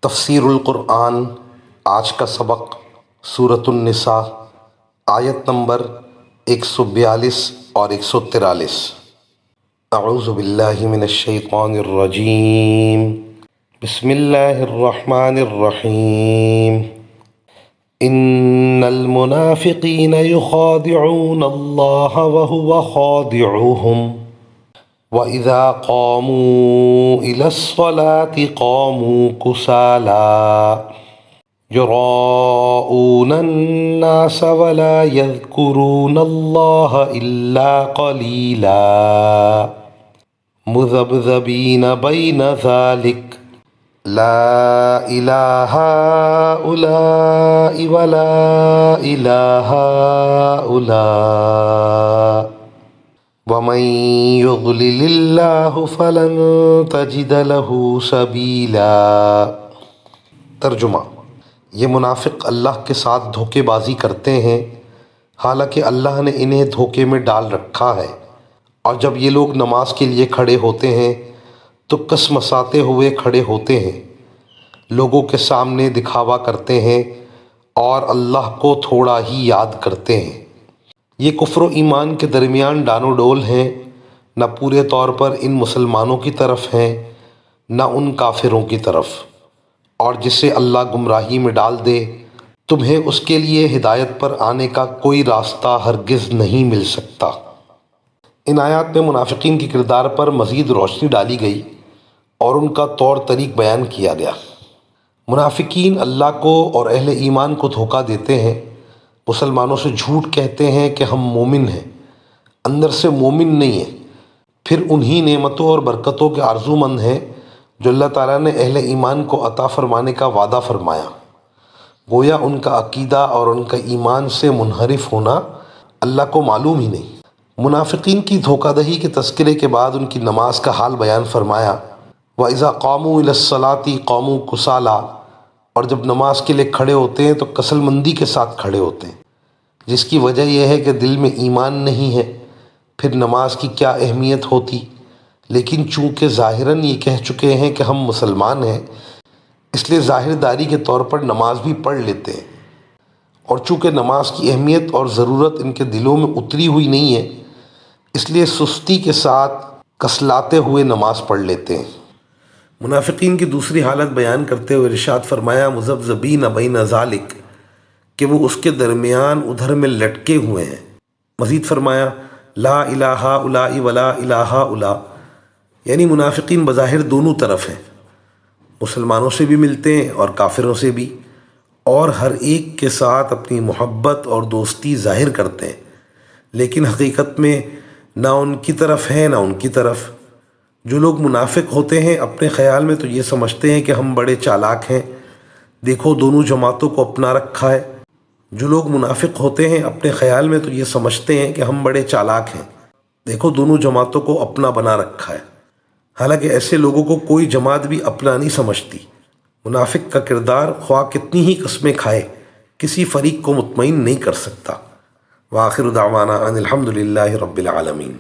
تفسیر القرآن آج کا سبق سورۃ النساء آیت نمبر 142 اور 143۔ اعوذ باللہ من الشیطان الرجیم، بسم اللہ الرحمن الرحیم۔ ان المنافقین یخادعون اللہ وہو خادعوہم وَإِذَا قَامُوا إِلَى الصَّلَاةِ قَامُوا كُسَالَىٰ يُرَاءُونَ النَّاسَ وَلَا يَذْكُرُونَ اللَّهَ إِلَّا قَلِيلًا مُذَبْذَبِينَ بَيْنَ ذَلِكَ لَا إِلَىٰ هَٰؤُلَاءِ وَلَا إِلَىٰ هَٰؤُلَاءِ وَمَن يُضْلِلِ اللَّهُ فَلَن تَجِدَ لَهُ سَبِيلًا۔ ترجمہ: یہ منافق اللہ کے ساتھ دھوکے بازی کرتے ہیں، حالانکہ اللہ نے انہیں دھوکے میں ڈال رکھا ہے، اور جب یہ لوگ نماز کے لیے کھڑے ہوتے ہیں تو کسمساتے ہوئے کھڑے ہوتے ہیں، لوگوں کے سامنے دکھاوا کرتے ہیں اور اللہ کو تھوڑا ہی یاد کرتے ہیں۔ یہ کفر و ایمان کے درمیان ڈان و ڈول ہیں، نہ پورے طور پر ان مسلمانوں کی طرف ہیں نہ ان کافروں کی طرف، اور جسے اللہ گمراہی میں ڈال دے تمہیں اس کے لیے ہدایت پر آنے کا کوئی راستہ ہرگز نہیں مل سکتا۔ ان آیات میں منافقین کے کردار پر مزید روشنی ڈالی گئی اور ان کا طور طریق بیان کیا گیا۔ منافقین اللہ کو اور اہل ایمان کو دھوکہ دیتے ہیں، مسلمانوں سے جھوٹ کہتے ہیں کہ ہم مومن ہیں، اندر سے مومن نہیں ہیں، پھر انہی نعمتوں اور برکتوں کے آرزو مند ہیں جو اللہ تعالیٰ نے اہل ایمان کو عطا فرمانے کا وعدہ فرمایا۔ گویا ان کا عقیدہ اور ان کا ایمان سے منحرف ہونا اللہ کو معلوم ہی نہیں۔ منافقین کی دھوکہ دہی کے تذکرے کے بعد ان کی نماز کا حال بیان فرمایا۔ وَإِذَا قَامُوا إِلَى الصَّلَاةِ قَامُوا كُسَالَىٰ، اور جب نماز کے لیے کھڑے ہوتے ہیں تو کسل مندی کے ساتھ کھڑے ہوتے ہیں، جس کی وجہ یہ ہے کہ دل میں ایمان نہیں ہے، پھر نماز کی کیا اہمیت ہوتی، لیکن چونکہ ظاہراً یہ کہہ چکے ہیں کہ ہم مسلمان ہیں، اس لیے ظاہر داری کے طور پر نماز بھی پڑھ لیتے ہیں، اور چونکہ نماز کی اہمیت اور ضرورت ان کے دلوں میں اتری ہوئی نہیں ہے، اس لیے سستی کے ساتھ کسلاتے ہوئے نماز پڑھ لیتے ہیں۔ منافقین کی دوسری حالت بیان کرتے ہوئے ارشاد فرمایا، مذبذبین بین ذالک، کہ وہ اس کے درمیان ادھر میں لٹکے ہوئے ہیں۔ مزید فرمایا، لا الہ ہؤلاء ولا الہ ہؤلاء، یعنی منافقین بظاہر دونوں طرف ہیں، مسلمانوں سے بھی ملتے ہیں اور کافروں سے بھی، اور ہر ایک کے ساتھ اپنی محبت اور دوستی ظاہر کرتے ہیں، لیکن حقیقت میں نہ ان کی طرف ہیں نہ ان کی طرف۔ جو لوگ منافق ہوتے ہیں اپنے خیال میں تو یہ سمجھتے ہیں کہ ہم بڑے چالاک ہیں، دیکھو دونوں جماعتوں کو اپنا رکھا ہے۔ جو لوگ منافق ہوتے ہیں اپنے خیال میں تو یہ سمجھتے ہیں کہ ہم بڑے چالاک ہیں، دیکھو دونوں جماعتوں کو اپنا بنا رکھا ہے، حالانکہ ایسے لوگوں کو کوئی جماعت بھی اپنا نہیں سمجھتی۔ منافق کا کردار خواہ کتنی ہی قسمیں کھائے کسی فریق کو مطمئن نہیں کر سکتا۔ وآخر دعوانا ان الحمد للہ رب العالمین۔